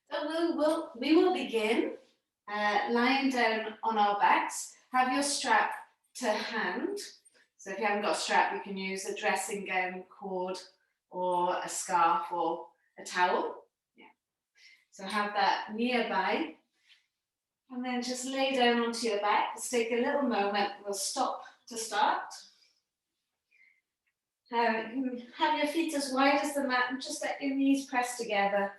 So we will begin lying down on our backs. Have your strap to hand. So if you haven't got a strap, you can use a dressing gown cord or a scarf or a towel. Yeah. So have that nearby. And then just lay down onto your back. Let's take a little moment. We'll stop to start. Have your feet as wide as the mat and just let your knees press together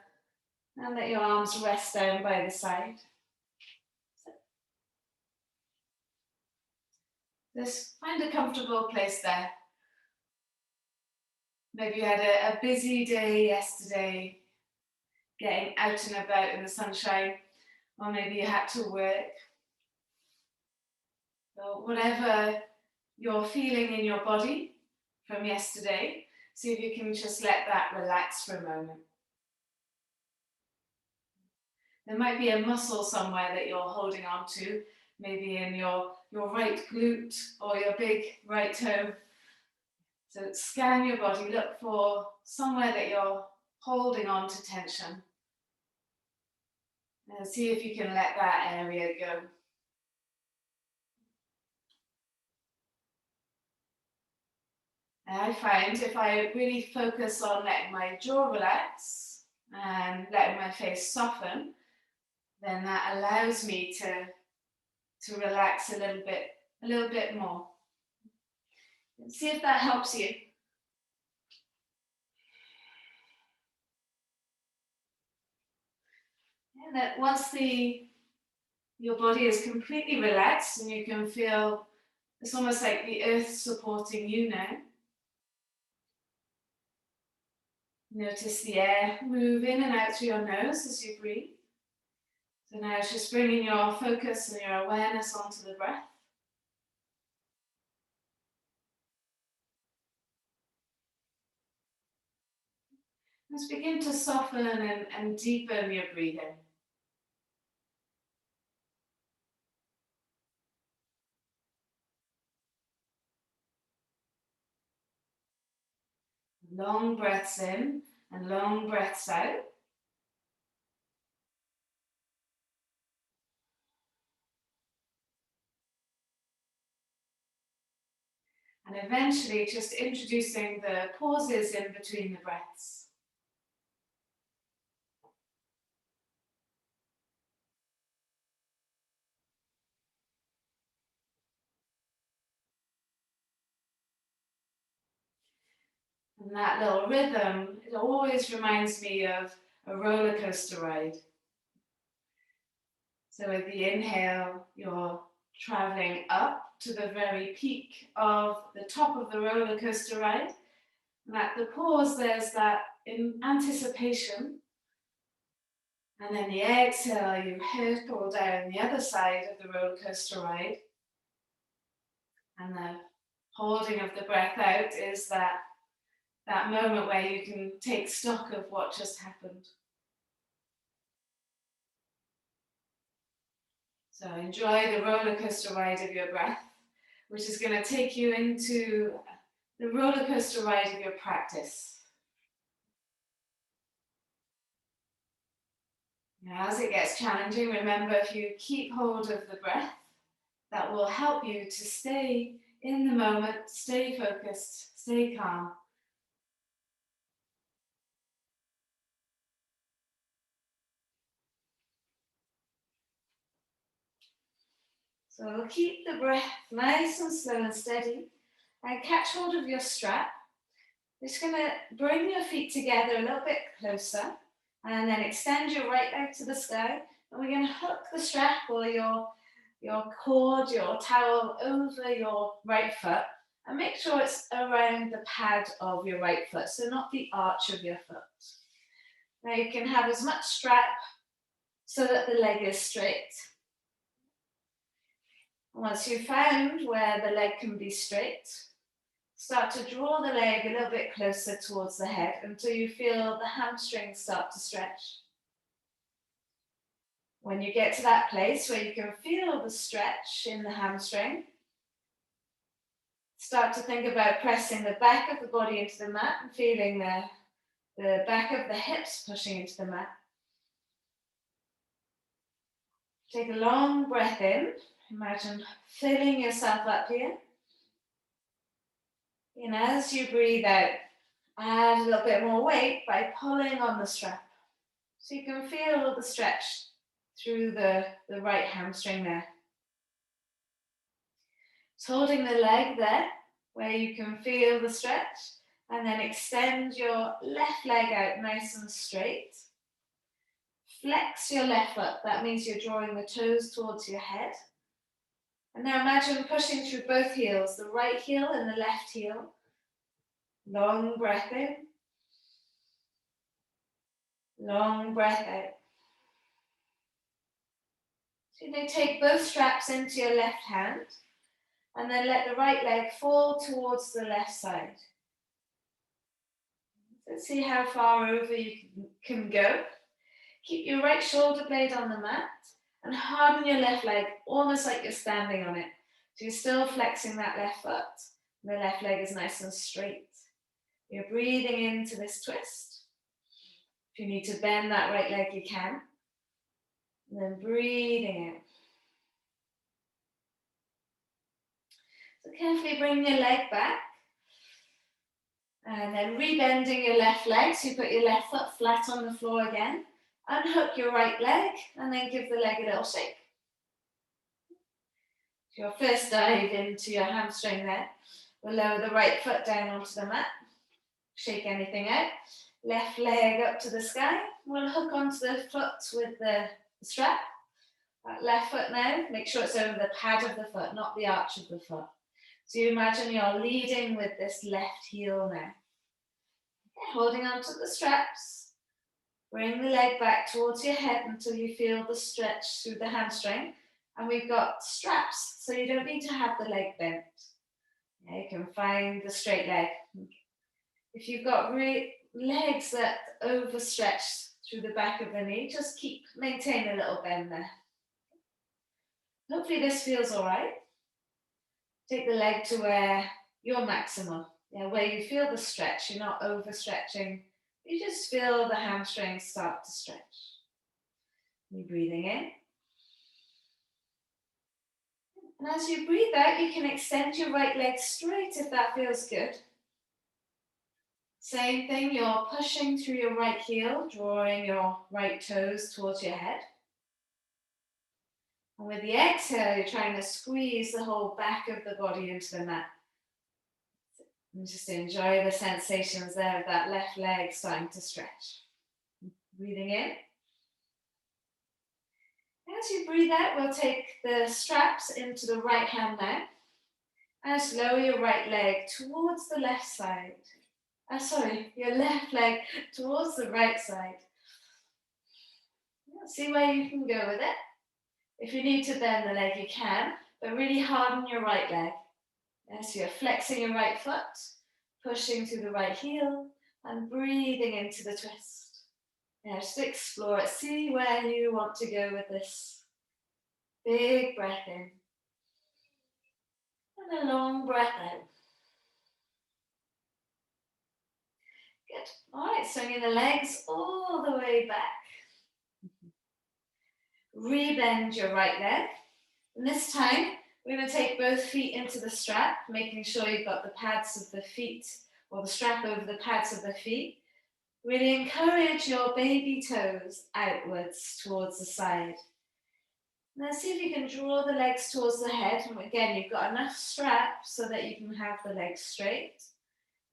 and let your arms rest down by the side. Just find a comfortable place there. Maybe you had a busy day yesterday, getting out and about in the sunshine, or maybe you had to work. So whatever you're feeling in your body from yesterday, see if you can just let that relax for a moment. There might be a muscle somewhere that you're holding on to, maybe in your right glute or your big right toe. So scan your body, look for somewhere that you're holding on to tension. And see if you can let that area go. And I find if I really focus on letting my jaw relax and letting my face soften, then that allows me to relax a little bit more. See if that helps you. And that once your body is completely relaxed and you can feel it's almost like the earth supporting you now. Notice the air move in and out through your nose as you breathe. So now it's just bringing your focus and your awareness onto the breath. Let's begin to soften and deepen your breathing. Long breaths in and long breaths out. And eventually just introducing the pauses in between the breaths. And that little rhythm, it always reminds me of a roller coaster ride. So with the inhale, you're traveling up to the very peak of the top of the roller coaster ride. And at the pause, there's that in anticipation. And then the exhale, you hurtle down the other side of the roller coaster ride. And the holding of the breath out is that moment where you can take stock of what just happened. So enjoy the roller coaster ride of your breath, which is going to take you into the roller coaster ride of your practice. Now, as it gets challenging, remember if you keep hold of the breath, that will help you to stay in the moment, stay focused, stay calm. So we'll keep the breath nice and slow and steady and catch hold of your strap. We're just going to bring your feet together a little bit closer and then extend your right leg to the sky. And we're going to hook the strap or your cord, your towel over your right foot and make sure it's around the pad of your right foot, so not the arch of your foot. Now you can have as much strap so that the leg is straight. Once you've found where the leg can be straight, start to draw the leg a little bit closer towards the head until you feel the hamstrings start to stretch. When you get to that place where you can feel the stretch in the hamstring, start to think about pressing the back of the body into the mat and feeling the back of the hips pushing into the mat. Take a long breath in. Imagine filling yourself up here. And as you breathe out, add a little bit more weight by pulling on the strap. So you can feel the stretch through the right hamstring there. So holding the leg there, where you can feel the stretch, and then extend your left leg out nice and straight. Flex your left foot, that means you're drawing the toes towards your head. And now imagine pushing through both heels, the right heel and the left heel. Long breath in. Long breath out. So you may take both straps into your left hand and then let the right leg fall towards the left side. Let's see how far over you can go. Keep your right shoulder blade on the mat and harden your left leg almost like you're standing on it. So you're still flexing that left foot. And the left leg is nice and straight. You're breathing into this twist. If you need to bend that right leg, you can. And then breathing in. So carefully bring your leg back. And then rebending your left leg. So you put your left foot flat on the floor again. Unhook your right leg and then give the leg a little shake. Your first dive into your hamstring there. We'll lower the right foot down onto the mat. Shake anything out. Left leg up to the sky. We'll hook onto the foot with the strap. That left foot now, make sure it's over the pad of the foot, not the arch of the foot. So you imagine you're leading with this left heel now. Okay, holding onto the straps. Bring the leg back towards your head until you feel the stretch through the hamstring. And we've got straps, so you don't need to have the leg bent. Yeah, you can find the straight leg. If you've got legs that overstretch through the back of the knee, just maintain a little bend there. Hopefully this feels all right. Take the leg to where you're maximal, where you feel the stretch. You're not overstretching. You just feel the hamstrings start to stretch. You're breathing in. And as you breathe out, you can extend your right leg straight if that feels good. Same thing, you're pushing through your right heel, drawing your right toes towards your head. And with the exhale, you're trying to squeeze the whole back of the body into the mat. And just enjoy the sensations there of that left leg starting to stretch. Breathing in. As you breathe out, we'll take the straps into the right hand now. And just lower your right leg towards the left side. Your left leg towards the right side. See where you can go with it. If you need to bend the leg, you can, but really harden your right leg. So you're flexing your right foot, pushing through the right heel, and breathing into the twist. Just explore it. See where you want to go with this. Big breath in. And a long breath out. Good. All right, swinging the legs all the way back. Rebend your right leg. And this time, we're going to take both feet into the strap, making sure you've got the pads of the feet, or the strap over the pads of the feet. Really encourage your baby toes outwards towards the side. Now see if you can draw the legs towards the head. And again, you've got enough strap so that you can have the legs straight.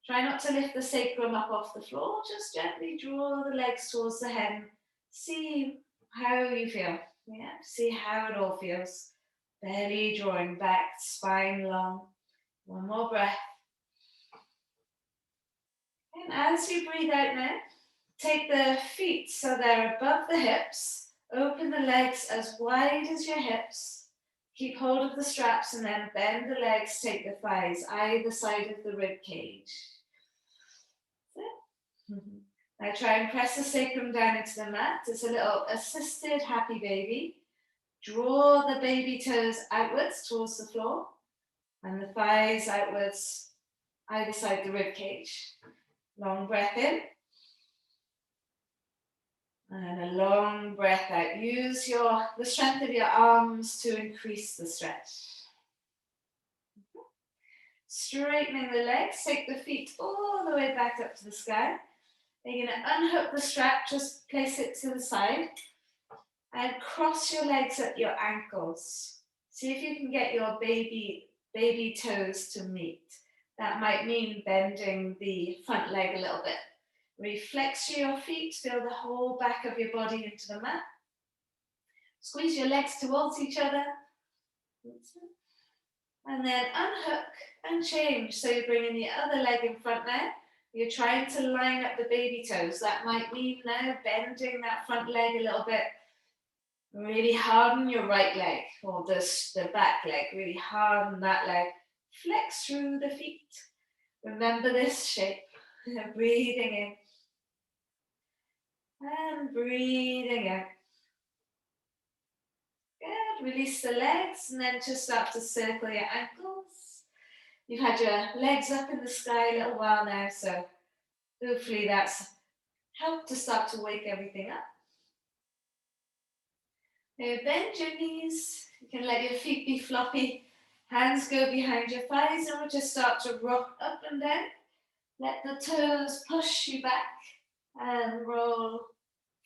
Try not to lift the sacrum up off the floor. Just gently draw the legs towards the head and see how you feel. See how it all feels. Belly drawing back, spine long. One more breath. And as you breathe out now, take the feet so they're above the hips. Open the legs as wide as your hips. Keep hold of the straps and then bend the legs, take the thighs either side of the rib cage. Now try and press the sacrum down into the mat. It's a little assisted happy baby. Draw the baby toes outwards towards the floor and the thighs outwards either side the rib cage. Long breath in And a long breath out. Use the strength of your arms to increase the stretch. Straightening the legs, take the feet all the way back up to the sky. You're going to unhook the strap, just place it to the side and cross your legs at your ankles. See if you can get your baby toes to meet. That might mean bending the front leg a little bit. Reflex your feet, feel the whole back of your body into the mat. Squeeze your legs towards each other. And then unhook and change. So you're bringing the other leg in front now. You're trying to line up the baby toes. That might mean now bending that front leg a little bit. Really harden your right leg, or the back leg. Really harden that leg. Flex through the feet. Remember this shape. Breathing in. And breathing out. Good. Release the legs and then just start to circle your ankles. You've had your legs up in the sky a little while now, so hopefully that's helped to start to wake everything up. Now bend your knees. You can let your feet be floppy. Hands go behind your thighs and we'll just start to rock up and down. Let the toes push you back and roll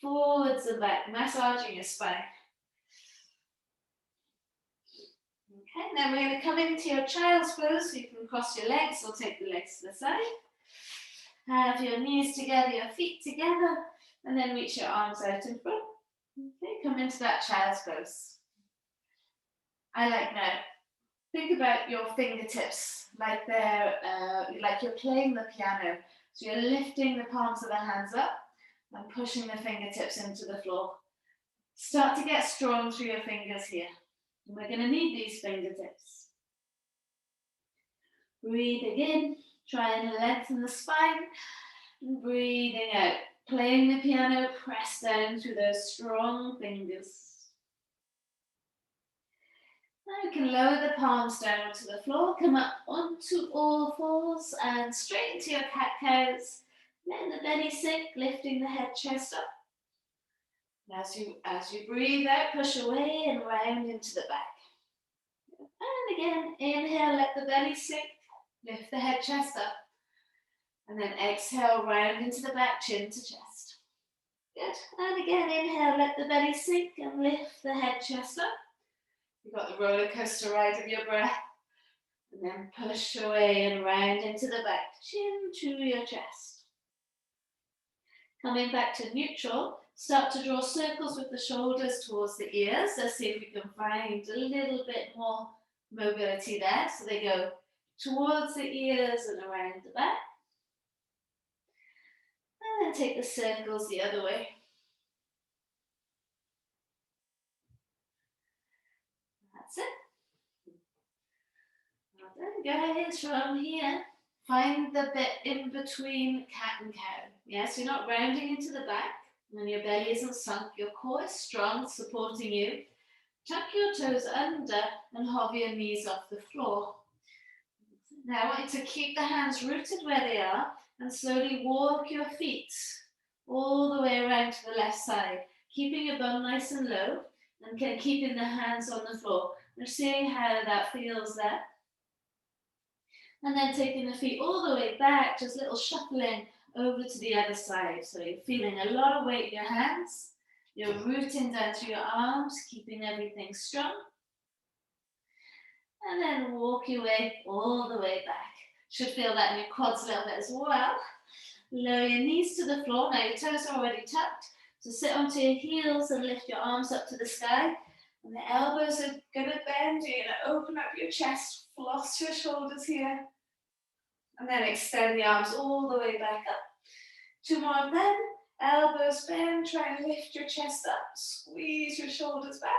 forwards and back, massaging your spine. Okay, then we're going to come into your child's pose, so you can cross your legs or take the legs to the side. Have your knees together, your feet together, and then reach your arms out in front. Okay, come into that child's pose. I like now. Think about your fingertips like like you're playing the piano. So you're lifting the palms of the hands up and pushing the fingertips into the floor. Start to get strong through your fingers here. And we're going to need these fingertips. Breathing in, try and lengthen the spine. And breathing out, playing the piano, press down through those strong fingers. Now you can lower the palms down onto the floor, come up onto all fours and straight into your cat-cows. Letting the belly sink, lifting the head, chest up. As you breathe out, push away and round into the back. And again, inhale, let the belly sink, lift the head, chest up. And then exhale, round into the back, chin to chest. Good. And again, inhale, let the belly sink and lift the head, chest up. You've got the roller coaster ride of your breath. And then push away and round into the back, chin to your chest. Coming back to neutral, start to draw circles with the shoulders towards the ears. Let's see if we can find a little bit more mobility there. So they go towards the ears and around the back. And then take the circles the other way. That's it. Well done, guys. From here, find the bit in between cat and cow. Yes, you're not rounding into the back and your belly isn't sunk. Your core is strong, supporting you. Tuck your toes under and hover your knees off the floor. Now I want you to keep the hands rooted where they are and slowly walk your feet all the way around to the left side, keeping your bum nice and low and keeping the hands on the floor. We're seeing how that feels there. And then taking the feet all the way back, just little shuffling over to the other side. So you're feeling a lot of weight in your hands. You're rooting down through your arms, keeping everything strong. And then walk your way all the way back. Should feel that in your quads a little bit as well. Lower your knees to the floor. Now your toes are already tucked. So sit onto your heels and lift your arms up to the sky. And the elbows are going to bend. You're going to open up your chest, floss your shoulders here. And then extend the arms all the way back up. 2 more of them. Elbows bend. Try and lift your chest up. Squeeze your shoulders back.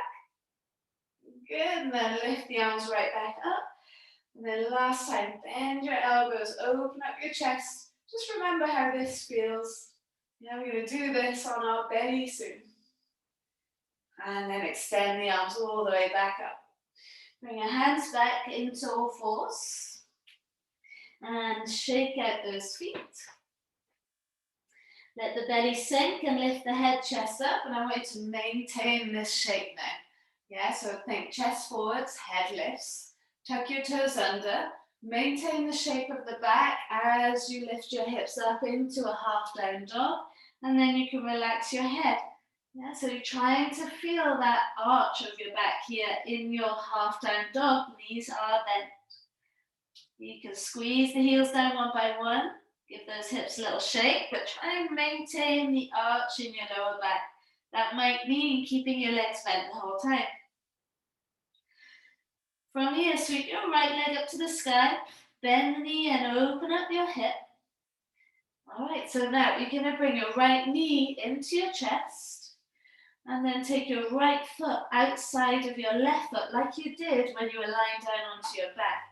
Good. And then lift the arms right back up. And then last time, bend your elbows. Open up your chest. Just remember how this feels. Yeah, we're going to do this on our belly soon. And then extend the arms all the way back up. Bring your hands back into all fours. And shake out those feet. Let the belly sink and lift the head, chest up, and I want you to maintain this shape now. Yeah, so think chest forwards, head lifts. Tuck your toes under. Maintain the shape of the back as you lift your hips up into a half down dog, and then you can relax your head. Yeah, so you're trying to feel that arch of your back here in your half down dog. Knees are bent. You can squeeze the heels down one by one. Give those hips a little shake, but try and maintain the arch in your lower back. That might mean keeping your legs bent the whole time. From here, sweep your right leg up to the sky, bend the knee and open up your hip. All right, so now you're going to bring your right knee into your chest and then take your right foot outside of your left foot like you did when you were lying down onto your back.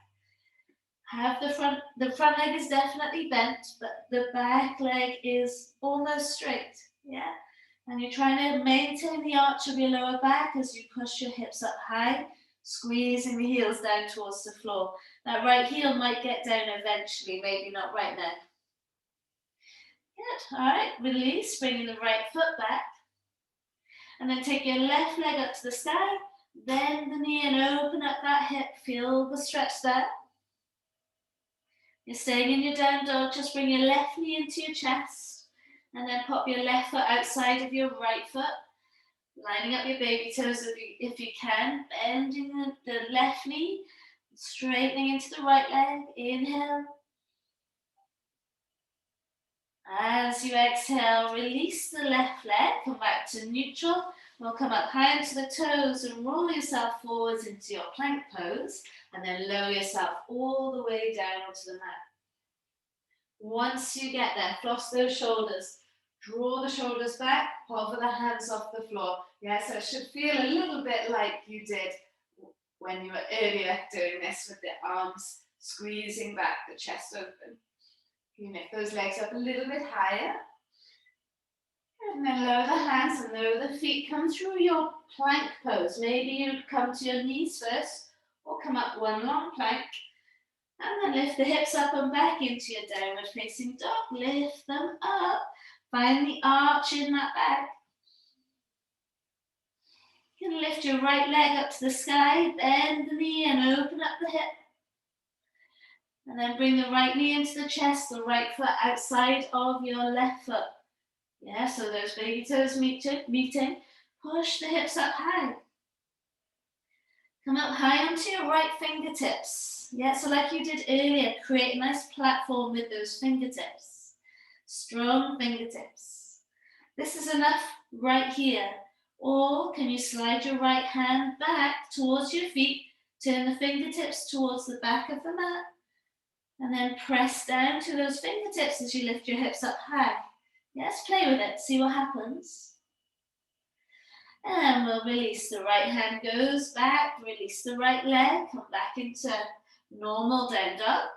Have the front leg is definitely bent, but the back leg is almost straight, yeah? And you're trying to maintain the arch of your lower back as you push your hips up high, squeezing the heels down towards the floor. That right heel might get down eventually, maybe not right now. Good, all right, release, bringing the right foot back. And then take your left leg up to the sky, bend the knee and open up that hip, feel the stretch there. You're staying in your down dog, just bring your left knee into your chest and then pop your left foot outside of your right foot, lining up your baby toes if you can, bending the left knee, straightening into the right leg, inhale. As you exhale, release the left leg, come back to neutral. We'll come up high into the toes and roll yourself forwards into your plank pose and then lower yourself all the way down onto the mat. Once you get there, floss those shoulders. Draw the shoulders back, hover the hands off the floor. Yeah, so it should feel a little bit like you did when you were earlier doing this with the arms squeezing back, the chest open. You lift those legs up a little bit higher. And then lower the hands and lower the feet. Come through your plank pose. Maybe you come to your knees first or come up one long plank. And then lift the hips up and back into your downward facing dog. Lift them up. Find the arch in that back. You can lift your right leg up to the sky. Bend the knee and open up the hip. And then bring the right knee into the chest, the right foot outside of your left foot. Yeah, so those baby toes meeting. Push the hips up high. Come up high onto your right fingertips. Yeah, so like you did earlier, create a nice platform with those fingertips. Strong fingertips. This is enough right here. Or can you slide your right hand back towards your feet, turn the fingertips towards the back of the mat, and then press down to those fingertips as you lift your hips up high. Yes, play with it, see what happens. And we'll release, the right hand goes back, release the right leg, come back into normal down dog.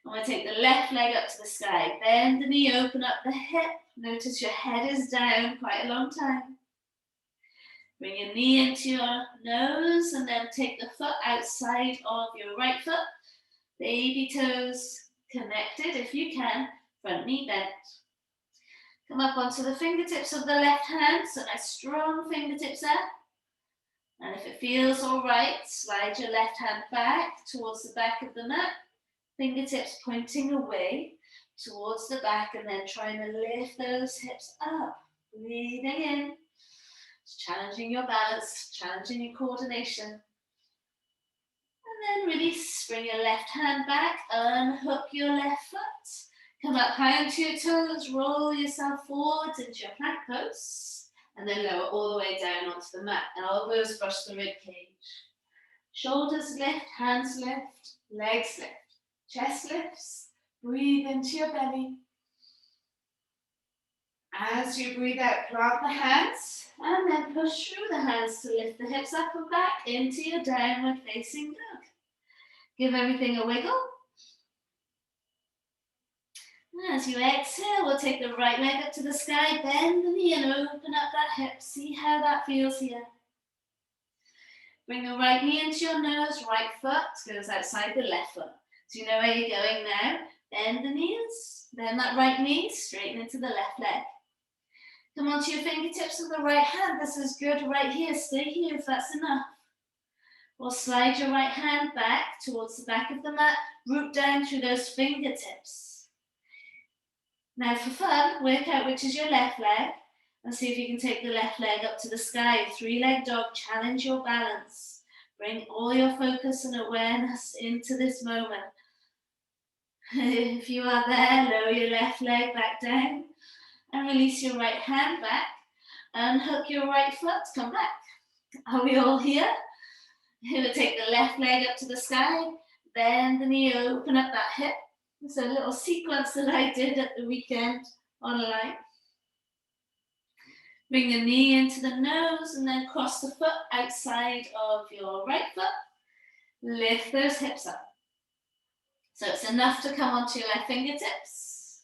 And we'll take the left leg up to the sky, bend the knee, open up the hip. Notice your head is down quite a long time. Bring your knee into your nose and then take the foot outside of your right foot. Baby toes connected if you can, front knee bent. Come up onto the fingertips of the left hand, so nice strong fingertips there. And if it feels all right, slide your left hand back towards the back of the mat. Fingertips pointing away towards the back and then trying to lift those hips up. Breathing in. It's challenging your balance, challenging your coordination. And then release, bring your left hand back, unhook your left foot. Come up high onto your toes, roll yourself forwards into your plank pose, and then lower all the way down onto the mat. Elbows brush the rib cage. Shoulders lift, hands lift, legs lift, chest lifts. Breathe into your belly. As you breathe out, plant the hands, and then push through the hands to lift the hips up and back into your downward facing dog. Give everything a wiggle. As you exhale, we'll take the right leg up to the sky, bend the knee and open up that hip. See how that feels here. Bring the right knee into your nose, right foot goes outside the left foot. So you know where you're going now. Bend the knees, bend that right knee, straighten into the left leg. Come onto your fingertips with the right hand. This is good right here. Stay here if that's enough. Or slide your right hand back towards the back of the mat. Root down through those fingertips. Now for fun, work out which is your left leg and see if you can take the left leg up to the sky. Three-leg dog, challenge your balance. Bring all your focus and awareness into this moment. If you are there, lower your left leg back down and release your right hand back. Unhook your right foot, come back. Are we all here? You will take the left leg up to the sky, bend the knee, open up that hip. It's a little sequence that I did at the weekend online. Bring the knee into the nose and then cross the foot outside of your right foot. Lift those hips up. So it's enough to come onto your left fingertips.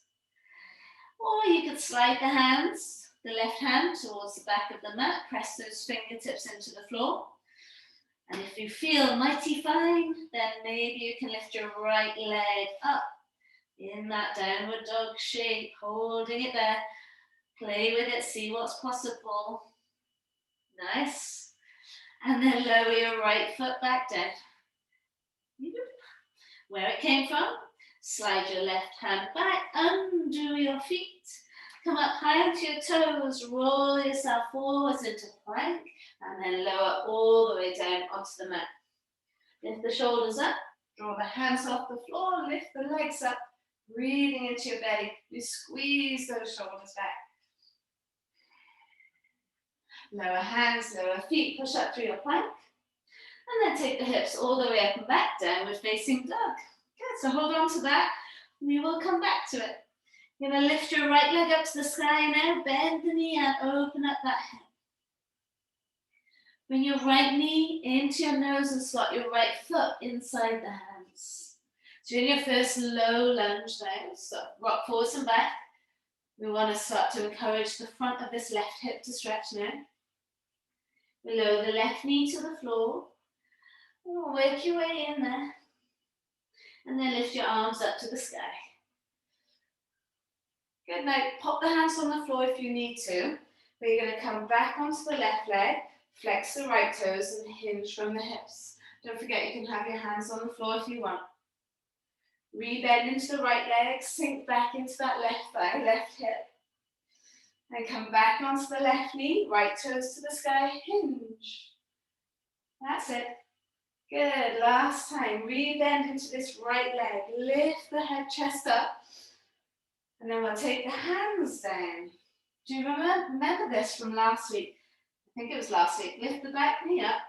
Or you could slide the hands, the left hand towards the back of the mat, press those fingertips into the floor. And if you feel mighty fine, then maybe you can lift your right leg up in that downward dog shape, holding it there. Play with it, see what's possible. Nice. And then lower your right foot back down. Where it came from, slide your left hand back, undo your feet. Come up high onto your toes, roll yourself forwards into plank, and then lower all the way down onto the mat. Lift the shoulders up, draw the hands off the floor, lift the legs up, breathing into your belly. You squeeze those shoulders back. Lower hands, lower feet, push up through your plank. And then take the hips all the way up and back, downward facing dog. Good, so hold on to that. We will come back to it. You're going to lift your right leg up to the sky now, bend the knee and open up that hip. Bring your right knee into your nose and slot your right foot inside the hands. So in your first low lunge now, so rock forwards and back. We want to start to encourage the front of this left hip to stretch now. Below the left knee to the floor. Work your way in there. And then lift your arms up to the sky. Good, now pop the hands on the floor if you need to. But you're going to come back onto the left leg, flex the right toes and hinge from the hips. Don't forget you can have your hands on the floor if you want. Rebend into the right leg, sink back into that left thigh, left hip. And come back onto the left knee, right toes to the sky, hinge. That's it. Good, last time. Rebend into this right leg, lift the head, chest up. And then we'll take the hands down. Do you remember this from last week? I think it was last week. Lift the back knee up.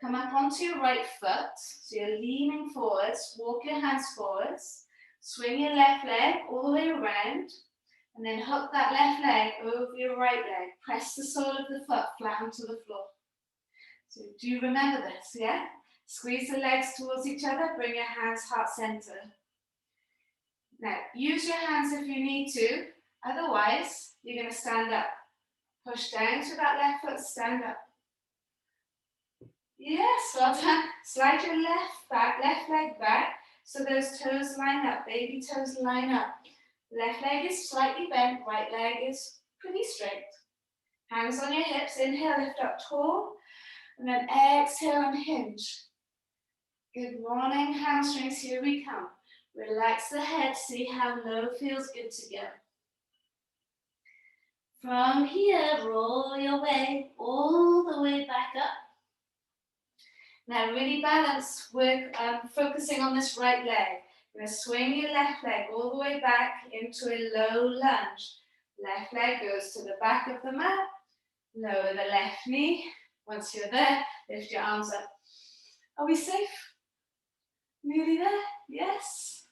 Come up onto your right foot. So you're leaning forwards. Walk your hands forwards. Swing your left leg all the way around. And then hook that left leg over your right leg. Press the sole of the foot flat onto the floor. So do you remember this, yeah? Squeeze the legs towards each other. Bring your hands heart center. Now, use your hands if you need to. Otherwise, you're going to stand up. Push down to that left foot, stand up. Yes, well done. Slide your left leg back so those toes line up, baby toes line up. Left leg is slightly bent, right leg is pretty straight. Hands on your hips, inhale, lift up tall, and then exhale and hinge. Good morning, hamstrings, here we come. Relax the head, see how low feels good to go. From here, roll your way all the way back up. Now really balance, work focusing on this right leg. You're going to swing your left leg all the way back into a low lunge. Left leg goes to the back of the mat. Lower the left knee. Once you're there, lift your arms up. Are we safe? Nearly there? Yes?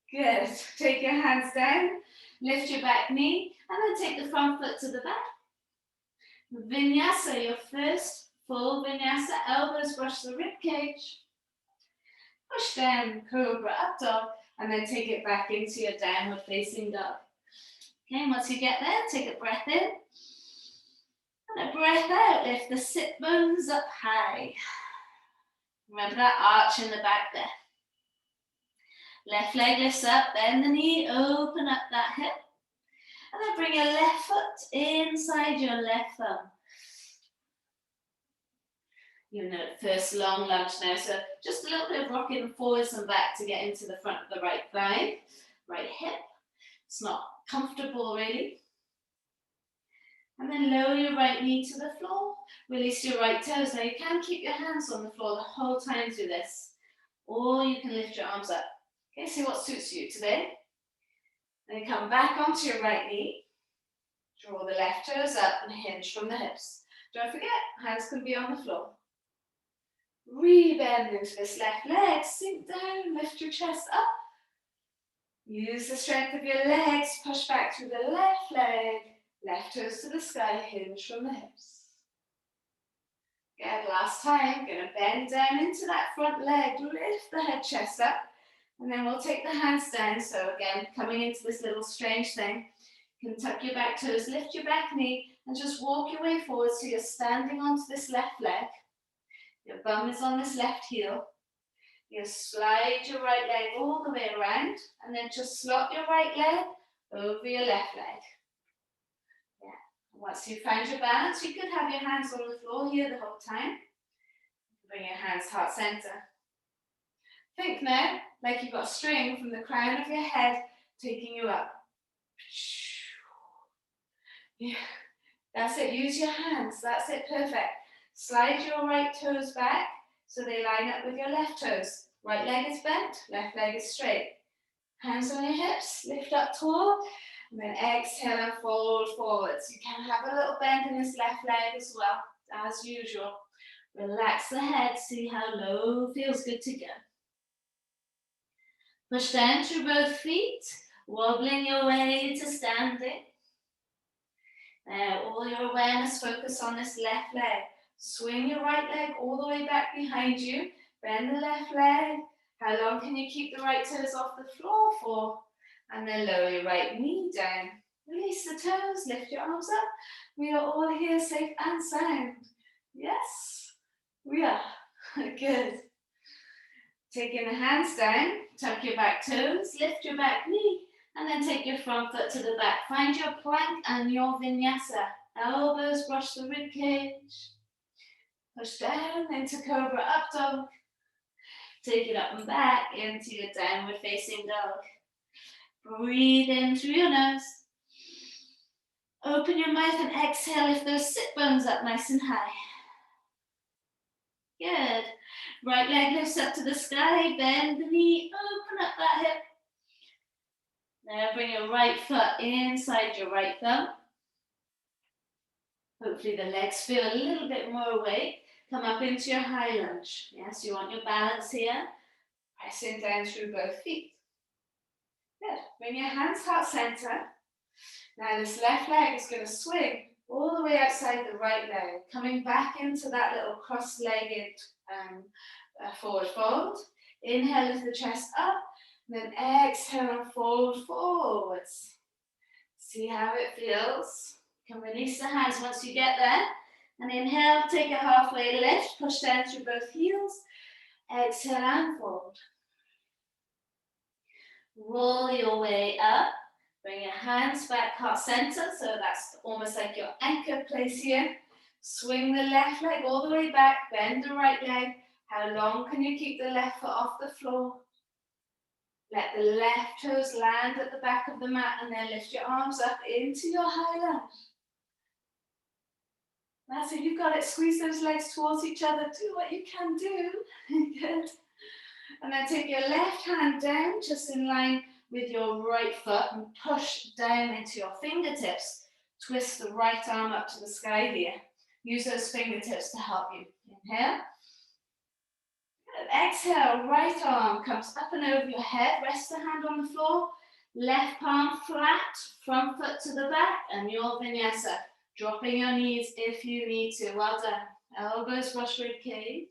Good. Take your hands down, lift your back knee, and then take the front foot to the back. Vinyasa, your first full vinyasa. Elbows brush the rib cage. Push down, cobra, up dog, and then take it back into your downward facing dog. Okay, once you get there, take a breath in. And a breath out, lift the sit bones up high. Remember that arch in the back there. Left leg lifts up, bend the knee, open up that hip. And then bring your left foot inside your left thumb. You're in the first long lunge now, so just a little bit of rocking forwards and back to get into the front of the right thigh, right hip. It's not comfortable really. And then lower your right knee to the floor. Release your right toes. Now you can keep your hands on the floor the whole time through this, or you can lift your arms up. Okay, see what suits you today. Then come back onto your right knee. Draw the left toes up and hinge from the hips. Don't forget, hands can be on the floor. Rebend into this left leg. Sink down, lift your chest up. Use the strength of your legs. Push back through the left leg. Left toes to the sky, hinge from the hips. Good, last time. Going to bend down into that front leg. Lift the head, chest up. And then we'll take the hands down. So again, coming into this little strange thing. You can tuck your back toes, lift your back knee, and just walk your way forward so you're standing onto this left leg. Your bum is on this left heel. You slide your right leg all the way around, and then just slot your right leg over your left leg. Yeah. Once you've found your balance, you could have your hands on the floor here the whole time. Bring your hands heart center. Think now like you've got a string from the crown of your head taking you up. Yeah, that's it. Use your hands. That's it. Perfect. Slide your right toes back so they line up with your left toes. Right leg is bent, left leg is straight. Hands on your hips, lift up tall, and then exhale and fold forwards. You can have a little bend in this left leg as well, as usual. Relax the head, see how low feels good to go. Push down through both feet, wobbling your way to standing. Now all your awareness focus on this left leg. Swing your right leg all the way back behind you. Bend the left leg. How long can you keep the right toes off the floor for? And then lower your right knee down. Release the toes, lift your arms up. We are all here safe and sound. Yes, we are. Good. Taking the hands down, tuck your back toes, lift your back knee, and then take your front foot to the back. Find your plank and your vinyasa. Elbows brush the rib cage. Push down into cobra up dog. Take it up and back into your downward facing dog. Breathe in through your nose. Open your mouth and exhale, lift those sit bones up nice and high. Good. Right leg lifts up to the sky, bend the knee, open up that hip. Now bring your right foot inside your right thumb. Hopefully the legs feel a little bit more awake. Come up into your high lunge. Yes, you want your balance here. Pressing down through both feet. Good. Bring your hands heart center. Now this left leg is going to swing all the way outside the right leg, coming back into that little cross-legged forward fold. Inhale, lift the chest up, and then exhale and fold forwards. See how it feels. You can release the hands once you get there. And inhale, take a halfway lift, push down through both heels. Exhale and fold. Roll your way up. Bring your hands back heart center, so that's almost like your anchor place here. Swing the left leg all the way back, bend the right leg. How long can you keep the left foot off the floor? Let the left toes land at the back of the mat and then lift your arms up into your high lunge. That's it, you've got it. Squeeze those legs towards each other. Do what you can do. Good. And then take your left hand down, just in line with your right foot, and push down into your fingertips. Twist the right arm up to the sky here. Use those fingertips to help you. Inhale. And exhale, right arm comes up and over your head. Rest the hand on the floor. Left palm flat, front foot to the back, and your vinyasa. Dropping your knees if you need to. Well done. Elbows brush rib cage.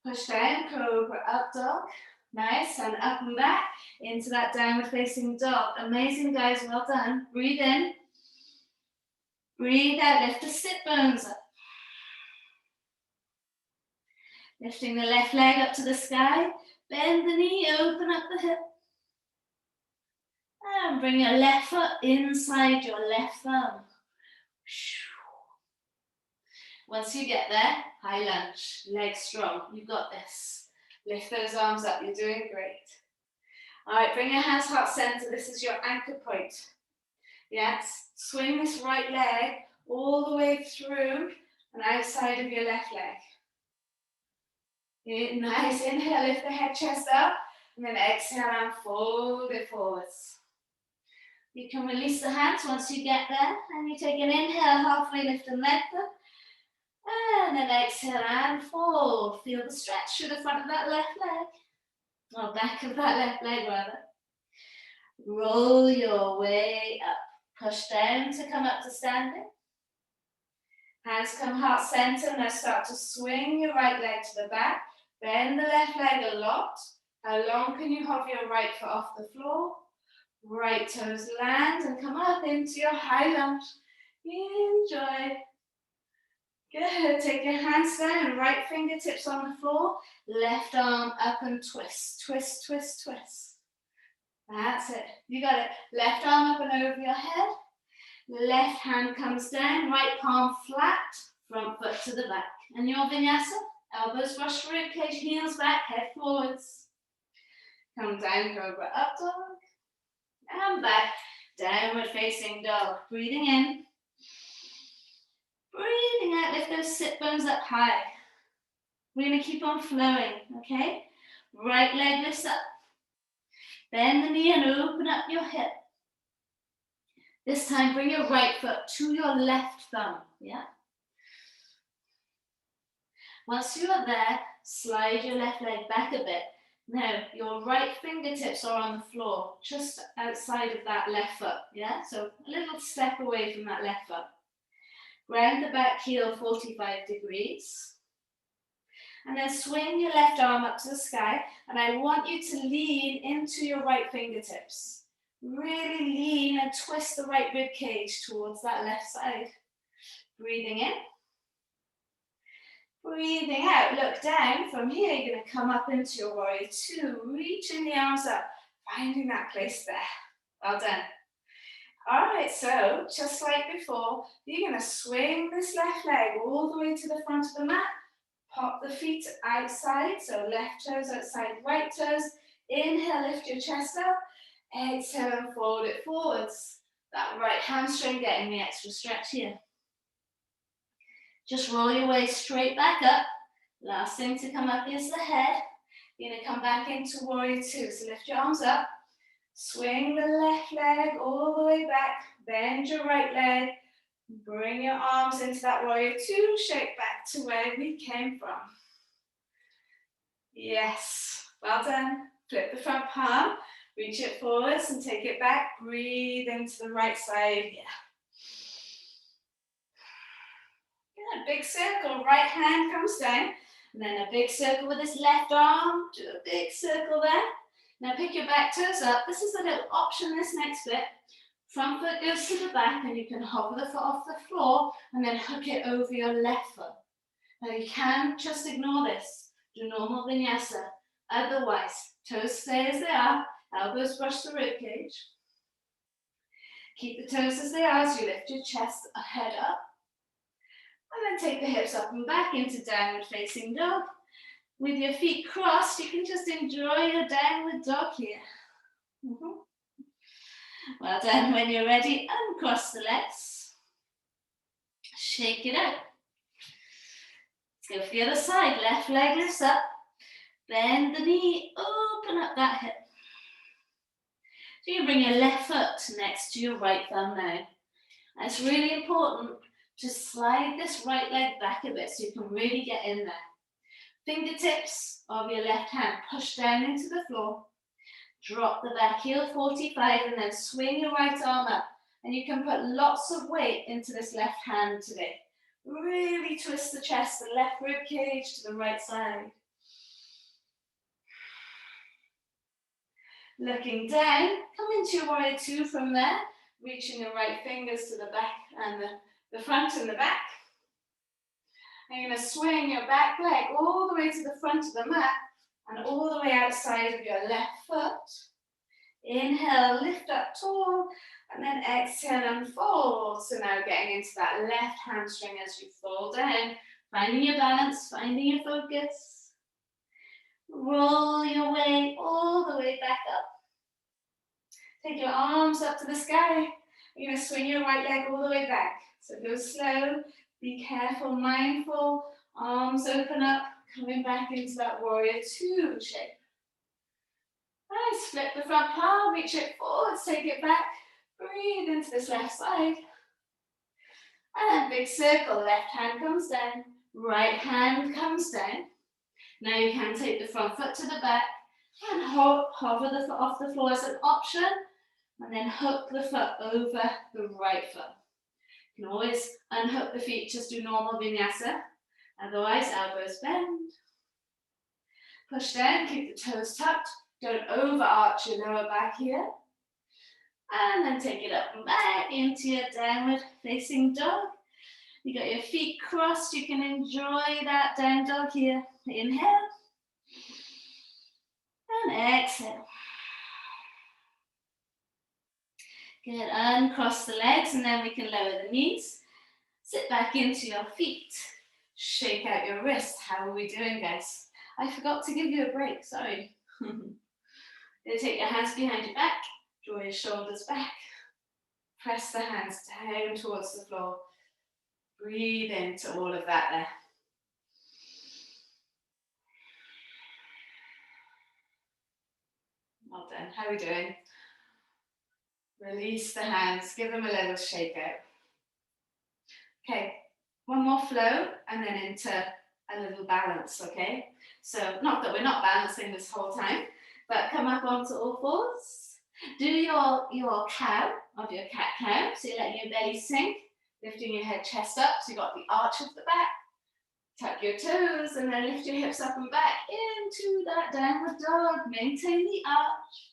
Push down, cobra up dog. Nice, and up and back into that downward facing dog. Amazing, guys, well done. Breathe in. Breathe out, lift the sit bones up. Lifting the left leg up to the sky. Bend the knee, open up the hip. And bring your left foot inside your left thumb. Once you get there, high lunge, legs strong. You've got this. Lift those arms up, you're doing great. All right, bring your hands heart center. This is your anchor point. Yes, swing this right leg all the way through and outside of your left leg. Nice, inhale, lift the head, chest up, and then exhale and fold it forwards. You can release the hands once you get there, and you take an inhale, halfway lift and let them, and then exhale and fold. Feel the stretch through the front of that left leg, or back of that left leg rather. Roll your way up. Push down to come up to standing. Hands come heart center. Now start to swing your right leg to the back. Bend the left leg a lot. How long can you hover your right foot off the floor? Right toes land and come up into your high lunge. Enjoy. Good. Take your hands down. Right fingertips on the floor. Left arm up and twist. Twist, twist, twist. That's it. You got it. Left arm up and over your head. Left hand comes down. Right palm flat. Front foot to the back. And your vinyasa. Elbows brush the rib cage. Heels back. Head forwards. Come down. Cobra up dog. And back. Downward facing dog. Breathing in. Breathing out. Lift those sit bones up high. We're going to keep on flowing. Okay. Right leg lifts up. Bend the knee and open up your hip. This time, bring your right foot to your left thumb. Yeah. Once you are there, slide your left leg back a bit. Now, your right fingertips are on the floor, just outside of that left foot. Yeah. So a little step away from that left foot. Ground the back heel 45 degrees. And then swing your left arm up to the sky, and I want you to lean into your right fingertips. Really lean and twist the right rib cage towards that left side. Breathing in. Breathing out. Look down. From here, you're going to come up into your warrior two, reaching the arms up, finding that place there. Well done. All right, so just like before, you're going to swing this left leg all the way to the front of the mat. Pop the feet outside, so left toes outside, right toes. Inhale, lift your chest up. Exhale and fold it forwards. That right hamstring getting the extra stretch here. Just roll your way straight back up. Last thing to come up is the head. You're going to come back into warrior two. So lift your arms up. Swing the left leg all the way back. Bend your right leg. Bring your arms into that warrior two, shake back to where we came from. Yes, well done. Flip the front palm, reach it forwards and take it back. Breathe into the right side, yeah. Good, big circle, right hand comes down. And then a big circle with this left arm, do a big circle there. Now pick your back toes up. This is a little option, this next bit. Front foot goes to the back and you can hover the foot off the floor and then hook it over your left foot. Now you can just ignore this. Do normal vinyasa. Otherwise, toes stay as they are. Elbows brush the rib cage. Keep the toes as they are as you lift your chest head up. And then take the hips up and back into downward facing dog. With your feet crossed, you can just enjoy your downward dog here. Well done. When you're ready, uncross the legs. Shake it out. Let's go for the other side. Left leg lifts up. Bend the knee. Open up that hip. So you bring your left foot next to your right thumb now. And it's really important to slide this right leg back a bit so you can really get in there. Fingertips of your left hand push down into the floor. Drop the back heel 45 and then swing your right arm up. And you can put lots of weight into this left hand today. Really twist the chest, the left rib cage to the right side. Looking down, come into your warrior two from there. Reaching the right fingers to the back and the front and the back. And you're going to swing your back leg all the way to the front of the mat. and all the way outside of your left foot. Inhale, lift up tall, and then exhale and fold. So now getting into that left hamstring as you fall down, finding your balance, finding your focus. Roll your way all the way back up. Take your arms up to the sky. You're going to swing your right leg all the way back. So go slow, be careful, mindful. Arms open up, coming back into that warrior two shape. Nice, flip the front palm, reach it forwards, take it back. Breathe into this left side. And big circle, left hand comes down, right hand comes down. Now you can take the front foot to the back and hover the foot off the floor as an option, and then hook the foot over the right foot. You can always unhook the feet, just do normal vinyasa. Otherwise, elbows bend. Push down, keep the toes tucked. Don't overarch your lower back here. And then take it up and back into your downward facing dog. You got your feet crossed. You can enjoy that down dog here. Inhale. And exhale. Good, uncross the legs and then we can lower the knees. Sit back into your feet. Shake out your wrists. How are we doing, guys? I forgot to give you a break, sorry. Then take your hands behind your back. Draw your shoulders back. Press the hands down towards the floor. Breathe into all of that there. Well done. How are we doing? Release the hands. Give them a little shake out. Okay, one more flow and then into a little balance, okay? So not that we're not balancing this whole time, but come up onto all fours. Do your cow of your cat-cow. So you're letting your belly sink, lifting your head, chest up. So you got the arch of the back. Tuck your toes and then lift your hips up and back into that downward dog. Maintain the arch.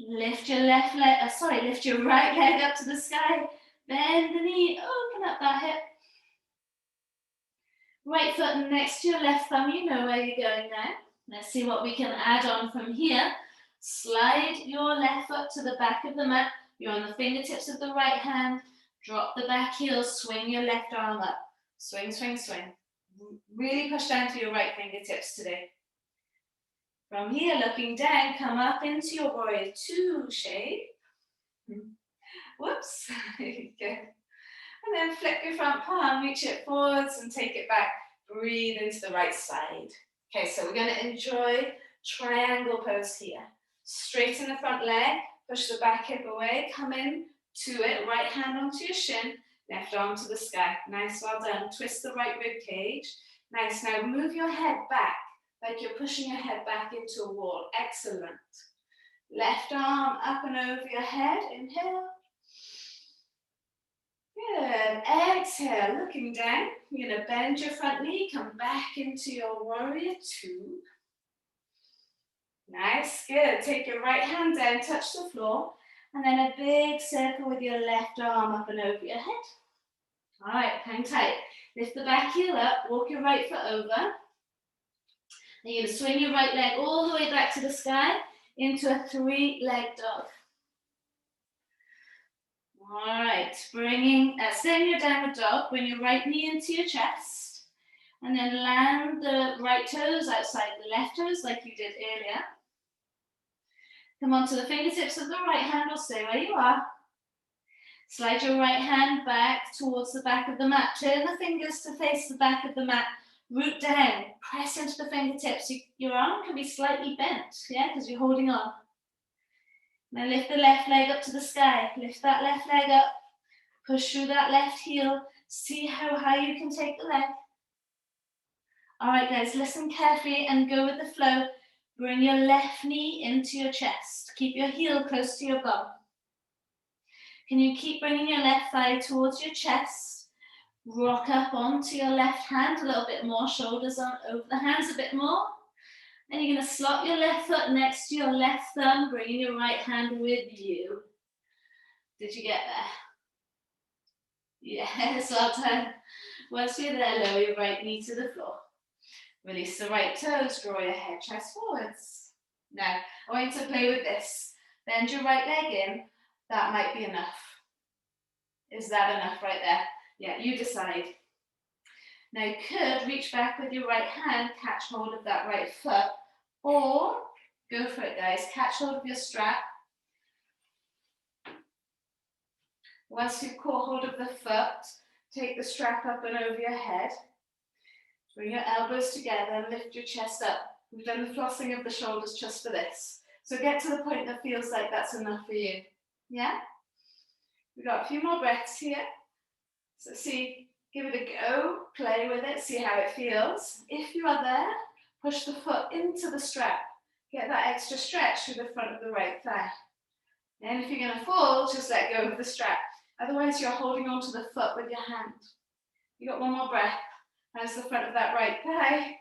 Lift your lift your right leg up to the sky. Bend the knee, open up that hip. Right foot next to your left thumb, you know where you're going now. Let's see what we can add on from here. Slide your left foot to the back of the mat. You're on the fingertips of the right hand. Drop the back heel, swing your left arm up. Swing, swing, swing. Really push down to your right fingertips today. From here, looking down, come up into your warrior two shape. Whoops. Good. And then flip your front palm, reach it forwards and take it back. Breathe into the right side. Okay, so we're going to enjoy triangle pose here. Straighten the front leg, push the back hip away, come in to it, right hand onto your shin, left arm to the sky. Nice, well done. Twist the right rib cage. Nice, now move your head back, like you're pushing your head back into a wall. Excellent. Left arm up and over your head, inhale. Good, exhale, looking down. You're going to bend your front knee, come back into your warrior two. Nice, good. Take your right hand down, touch the floor, and then a big circle with your left arm up and over your head. All right, hang tight. Lift the back heel up, walk your right foot over. Then you're going to swing your right leg all the way back to the sky into a three-leg dog. All right, staying your downward dog, bring your right knee into your chest, and then land the right toes outside the left toes like you did earlier. Come onto the fingertips of the right hand or stay where you are. Slide your right hand back towards the back of the mat. Turn the fingers to face the back of the mat. Root down, press into the fingertips. Your arm can be slightly bent, yeah, because you're holding on. Now lift the left leg up to the sky. Lift that left leg up. Push through that left heel. See how high you can take the leg. All right, guys, listen carefully and go with the flow. Bring your left knee into your chest. Keep your heel close to your bum. Can you keep bringing your left thigh towards your chest? Rock up onto your left hand a little bit more. Shoulders on over the hands a bit more. And you're going to slot your left foot next to your left thumb, bringing your right hand with you. Did you get there? Yes, well done. Once you're there, lower your right knee to the floor. Release the right toes, draw your head, chest forwards. Now, I want you to play with this. Bend your right leg in. That might be enough. Is that enough right there? Yeah, you decide. Now you could reach back with your right hand, catch hold of that right foot, or go for it, guys. Catch hold of your strap. Once you've caught hold of the foot, take the strap up and over your head. Bring your elbows together and lift your chest up. We've done the flossing of the shoulders just for this. So get to the point that feels like that's enough for you. Yeah? We've got a few more breaths here. So see, give it a go, play with it, see how it feels. If you are there, push the foot into the strap. Get that extra stretch through the front of the right thigh. And if you're going to fall, just let go of the strap. Otherwise, you're holding onto the foot with your hand. You got one more breath. How's the front of that right thigh?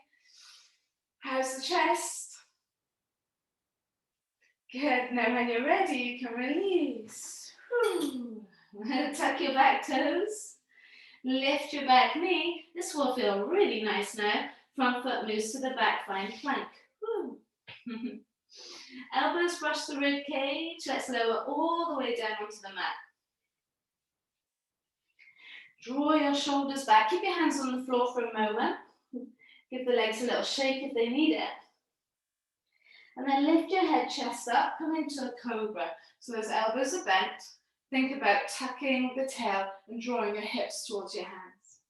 How's the chest? Good. Now when you're ready, you can release. Tuck your back toes. Lift your back knee. This will feel really nice now. Front foot moves to the back, find plank. Elbows brush the rib cage. Let's lower all the way down onto the mat. Draw your shoulders back. Keep your hands on the floor for a moment. Give the legs a little shake if they need it. And then lift your head, chest up, come into a cobra. So those elbows are bent. Think about tucking the tail and drawing your hips towards your hands.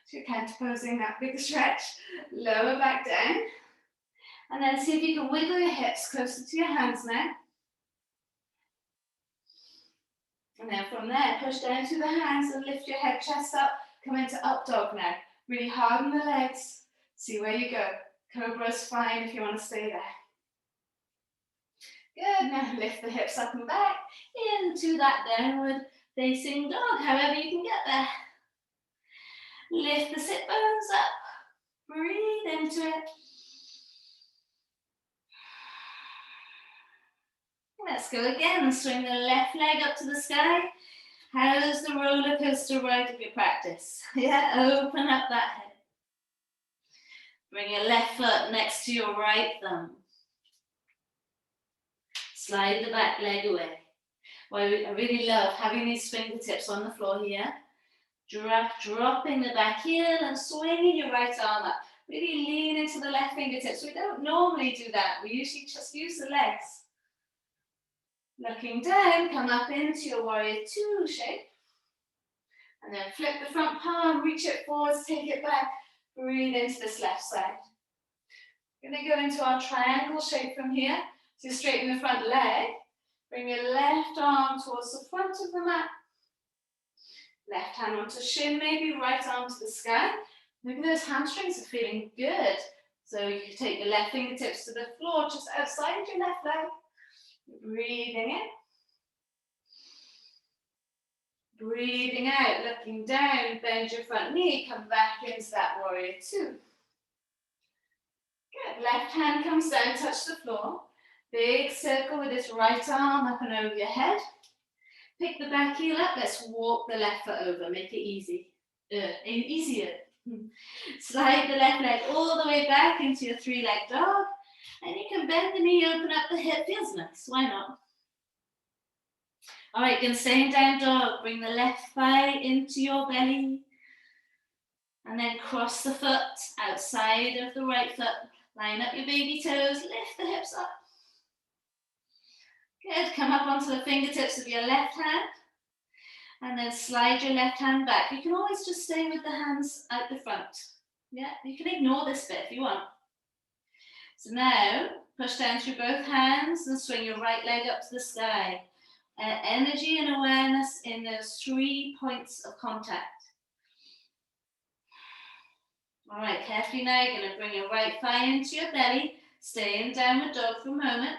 So you're counterposing that big stretch. Lower back down. And then see if you can wiggle your hips closer to your hands now. And then from there, push down to the hands and lift your head, chest up. Come into up dog now. Really harden the legs. See where you go. Cobra's fine if you want to stay there. Good. Now lift the hips up and back into that downward facing dog, however you can get there. Lift the sit bones up. Breathe into it. Let's go again. Swing the left leg up to the sky. How's the roller coaster ride of your practice? Yeah, open up that head. Bring your left foot next to your right thumb. Slide the back leg away. Well, I really love having these fingertips on the floor here. Dropping the back heel and swinging your right arm up. Really lean into the left fingertips. We don't normally do that. We usually just use the legs. Looking down, come up into your warrior two shape. And then flip the front palm, reach it forwards, take it back. Breathe into this left side. We're going to go into our triangle shape from here. So straighten the front leg. Bring your left arm towards the front of the mat. Left hand onto shin, maybe right arm to the sky. Maybe those hamstrings are feeling good. So you can take your left fingertips to the floor just outside your left leg. Breathing in. Breathing out, looking down, bend your front knee, come back into that warrior two. Good, left hand comes down, touch the floor. Big circle with this right arm up and over your head. Pick the back heel up, let's walk the left foot over, make it easy. Easier. Slide the left leg all the way back into your three-leg dog. And you can bend the knee, open up the hip, feels nice, why not? All right, again, staying down dog, bring the left thigh into your belly. And then cross the foot outside of the right foot. Line up your baby toes, lift the hips up. Good, come up onto the fingertips of your left hand. And then slide your left hand back. You can always just stay with the hands out the front. Yeah, you can ignore this bit if you want. So now, push down through both hands and swing your right leg up to the sky. Energy and awareness in those 3 points of contact. All right, carefully now, you're going to bring your right thigh into your belly. Stay in downward dog for a moment.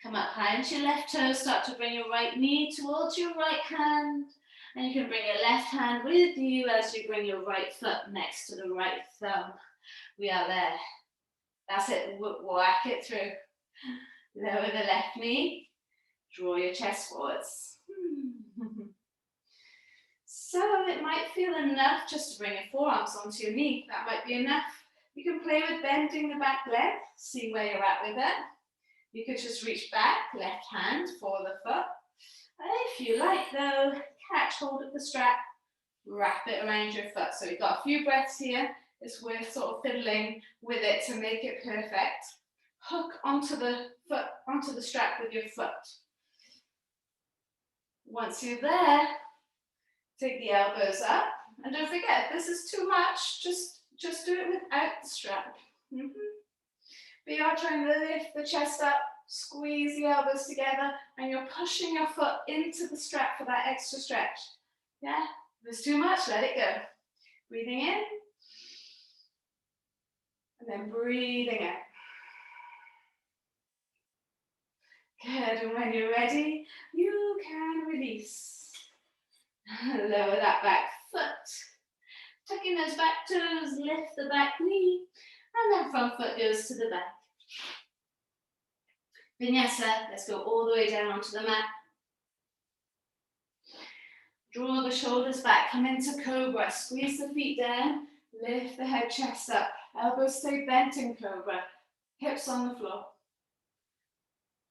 Come up high into your left toe. Start to bring your right knee towards your right hand. And you can bring your left hand with you as you bring your right foot next to the right thumb. We are there. That's it. Whack it through. Lower the left knee. Draw your chest forwards. So it might feel enough just to bring your forearms onto your knee. That might be enough. You can play with bending the back leg, see where you're at with it. You could just reach back, left hand for the foot. If you like though, catch hold of the strap, wrap it around your foot. So we've got a few breaths here. It's worth sort of fiddling with it to make it perfect. Hook onto the foot, onto the strap with your foot. Once you're there, take the elbows up. And don't forget, if this is too much, just do it without the strap. But you are trying to lift the chest up, squeeze the elbows together, and you're pushing your foot into the strap for that extra stretch. Yeah? If it's too much, let it go. Breathing in. And then breathing out. Good, and when you're ready, you can release. Lower that back foot. Tucking those back toes, lift the back knee, and then front foot goes to the back. Vinyasa, let's go all the way down onto the mat. Draw the shoulders back, come into cobra, squeeze the feet down, lift the head, chest up, elbows stay bent in cobra, hips on the floor.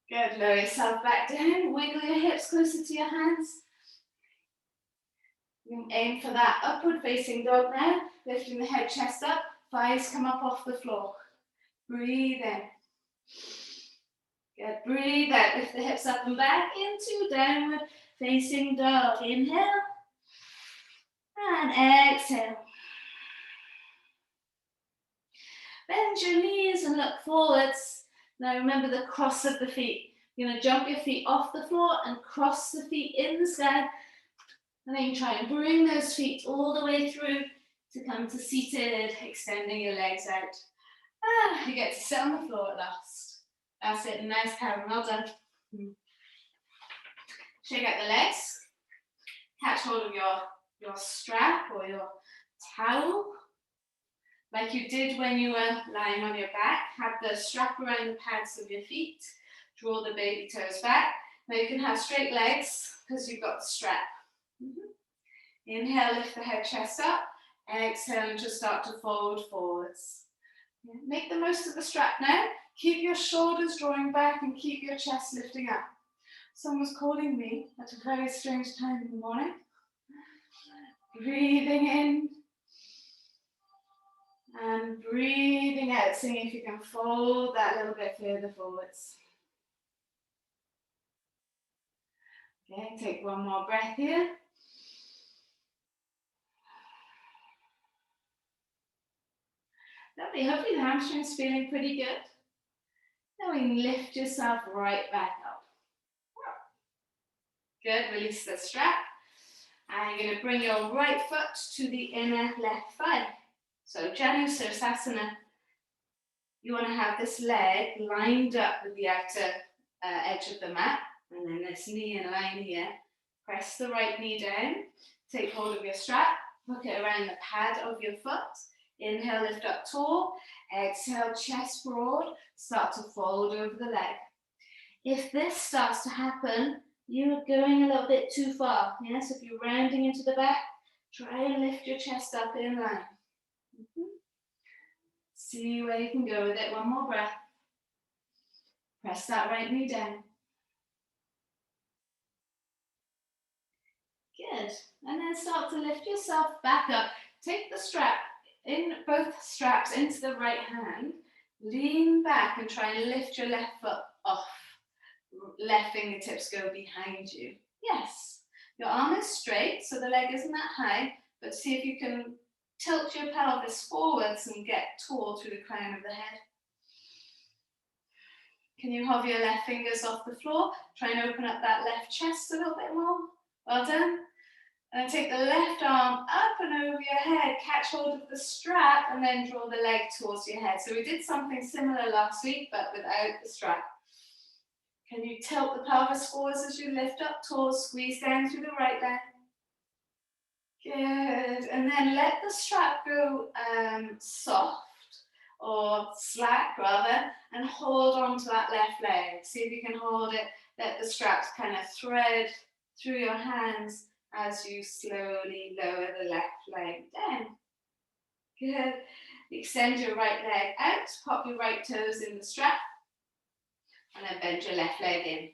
Good, lower yourself back down, wiggle your hips closer to your hands. You aim for that upward facing dog now, lifting the head, chest up, thighs come up off the floor. Breathe in. Good, breathe out, lift the hips up and back into downward facing dog. Inhale and exhale. Bend your knees and look forwards. Now remember the cross of the feet. You're going to jump your feet off the floor and cross the feet in the sky. And then you try and bring those feet all the way through to come to seated, extending your legs out. You get to sit on the floor at last. That's it, nice Karen, well done. Shake out the legs. Catch hold of your strap or your towel. Like you did when you were lying on your back. Have the strap around the pads of your feet. Draw the baby toes back. Now you can have straight legs because you've got the strap. Inhale, lift the head, chest up. Exhale and just start to fold forwards. Make the most of the strap now. Keep your shoulders drawing back and keep your chest lifting up. Someone's calling me at a very strange time in the morning. Breathing in. And breathing out, seeing if you can fold that a little bit further forwards. Okay, take one more breath here. Lovely, hopefully the hamstring's feeling pretty good. Now we can lift yourself right back up. Good, release the strap. And you're going to bring your right foot to the inner left thigh. So Janu Sirsasana, you want to have this leg lined up with the outer edge of the mat, and then this knee in line here. Press the right knee down, take hold of your strap, hook it around the pad of your foot. Inhale, lift up tall. Exhale, chest broad. Start to fold over the leg. If this starts to happen, you're going a little bit too far. Yes, if you're rounding into the back, try and lift your chest up in line. See where you can go with it. One more breath. Press that right knee down. Good. And then start to lift yourself back up. Take the strap in, both straps into the right hand. Lean back and try and lift your left foot off. Left fingertips go behind you. Yes. Your arm is straight, so the leg isn't that high, but see if you can tilt your pelvis forwards and get tall through the crown of the head. Can you hover your left fingers off the floor? Try and open up that left chest a little bit more. Well done. And then take the left arm up and over your head, catch hold of the strap, and then draw the leg towards your head. So we did something similar last week, but without the strap. Can you tilt the pelvis forwards as you lift up tall, squeeze down through the right leg? Good, and then let the strap go soft or slack rather, and hold on to that left leg. See if you can hold it, let the straps kind of thread through your hands as you slowly lower the left leg down. Good. Extend your right leg out, pop your right toes in the strap, and then bend your left leg in.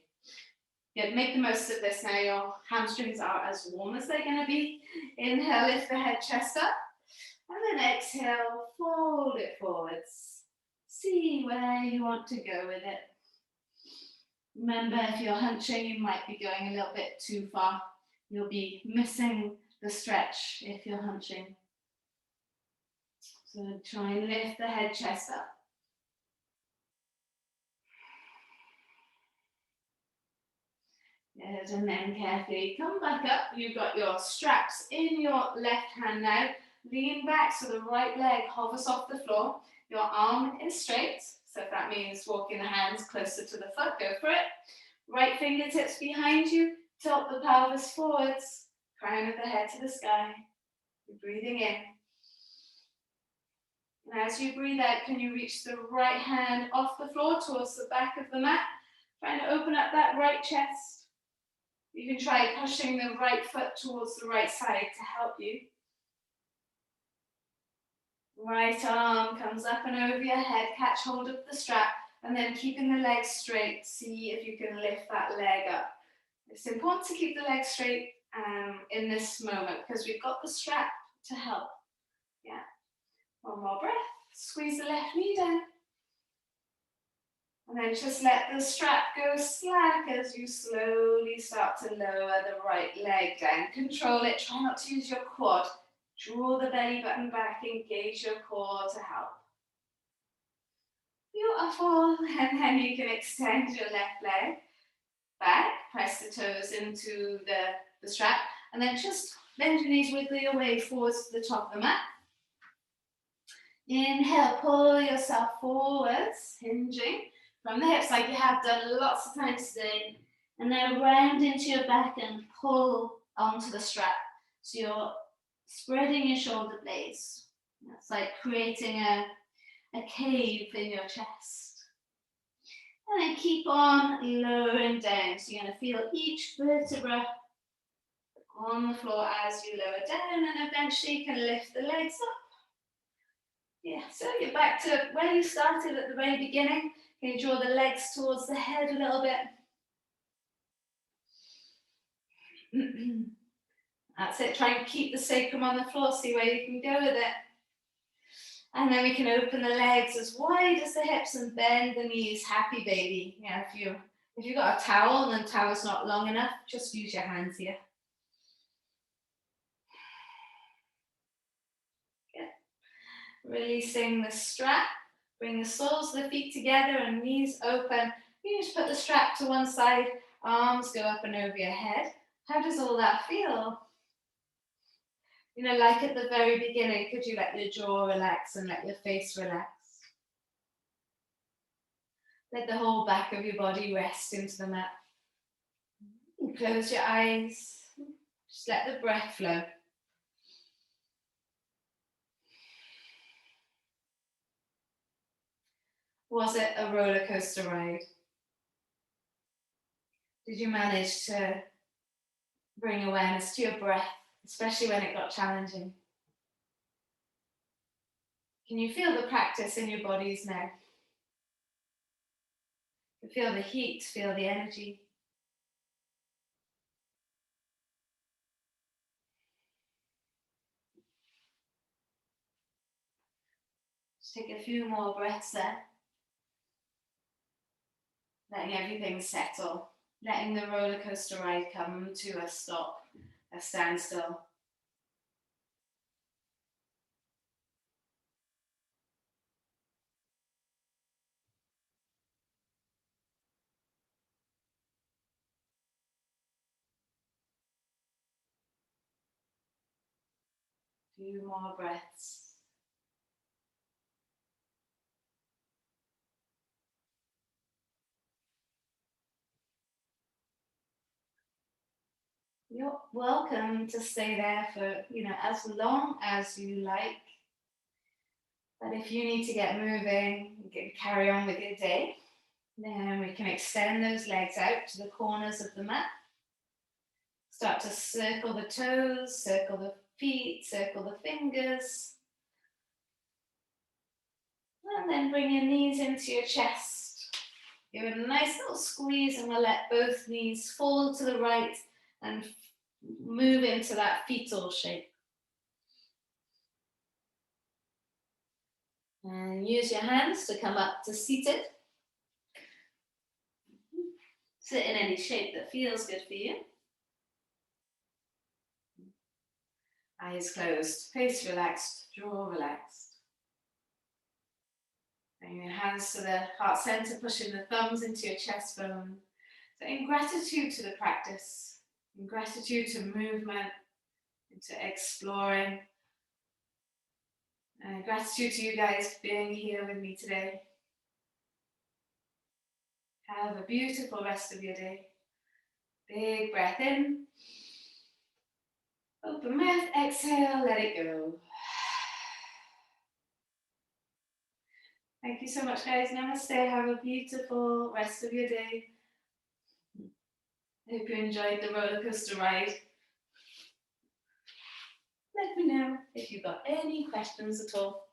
Good, make the most of this now. Your hamstrings are as warm as they're going to be. Inhale, lift the head, chest up. And then exhale, fold it forwards. See where you want to go with it. Remember, if you're hunching, you might be going a little bit too far. You'll be missing the stretch if you're hunching. So try and lift the head, chest up. Good, and then carefully come back up. You've got your straps in your left hand now. Lean back so the right leg hovers off the floor. Your arm is straight. So if that means walking the hands closer to the foot, go for it. Right fingertips behind you. Tilt the pelvis forwards. Crown of the head to the sky. You're breathing in. And as you breathe out, can you reach the right hand off the floor towards the back of the mat? Trying to open up that right chest. You can try pushing the right foot towards the right side to help you. Right arm comes up and over your head, catch hold of the strap, and then keeping the legs straight, see if you can lift that leg up. It's important to keep the legs straight in this moment because we've got the strap to help. Yeah. One more breath. Squeeze the left knee down. And then just let the strap go slack as you slowly start to lower the right leg down. Control it. Try not to use your quad. Draw the belly button back. Engage your core to help. Beautiful. And then you can extend your left leg back. Press the toes into the strap. And then just bend your knees, wiggle your way forwards to the top of the mat. Inhale, pull yourself forwards, hinging from the hips like you have done lots of times today. And then round into your back and pull onto the strap. So you're spreading your shoulder blades. That's like creating a cave in your chest. And then keep on lowering down. So you're going to feel each vertebra on the floor as you lower down, and eventually you can lift the legs up. Yeah, so you're back to where you started at the very beginning. Can you draw the legs towards the head a little bit? That's it. Try and keep the sacrum on the floor. See where you can go with it. And then we can open the legs as wide as the hips and bend the knees. Happy baby. Yeah, if you've got a towel and the towel's not long enough, just use your hands here. Good. Releasing the strap. Bring the soles of the feet together and knees open. You just put the strap to one side, arms go up and over your head. How does all that feel? You know, like at the very beginning, could you let your jaw relax and let your face relax? Let the whole back of your body rest into the mat. And close your eyes. Just let the breath flow. Was it a roller coaster ride? Did you manage to bring awareness to your breath, especially when it got challenging? Can you feel the practice in your bodies now? You feel the heat, feel the energy. Just take a few more breaths there. Letting everything settle. Letting the roller coaster ride come to a stop, a standstill. Few more breaths. You're welcome to stay there for, as long as you like. But if you need to get moving, you can carry on with your day. Then we can extend those legs out to the corners of the mat. Start to circle the toes, circle the feet, circle the fingers. And then bring your knees into your chest. Give it a nice little squeeze and we'll let both knees fall to the right and move into that fetal shape. And use your hands to come up to seated. Sit in any shape that feels good for you. Eyes closed, face relaxed, jaw relaxed. Bring your hands to the heart center, pushing the thumbs into your chest bone. So in gratitude to the practice, in gratitude to movement, into exploring. And gratitude to you guys for being here with me today. Have a beautiful rest of your day. Big breath in. Open mouth, exhale, let it go. Thank you so much, guys. Namaste. Have a beautiful rest of your day. I hope you enjoyed the roller coaster ride. Let me know if you've got any questions at all.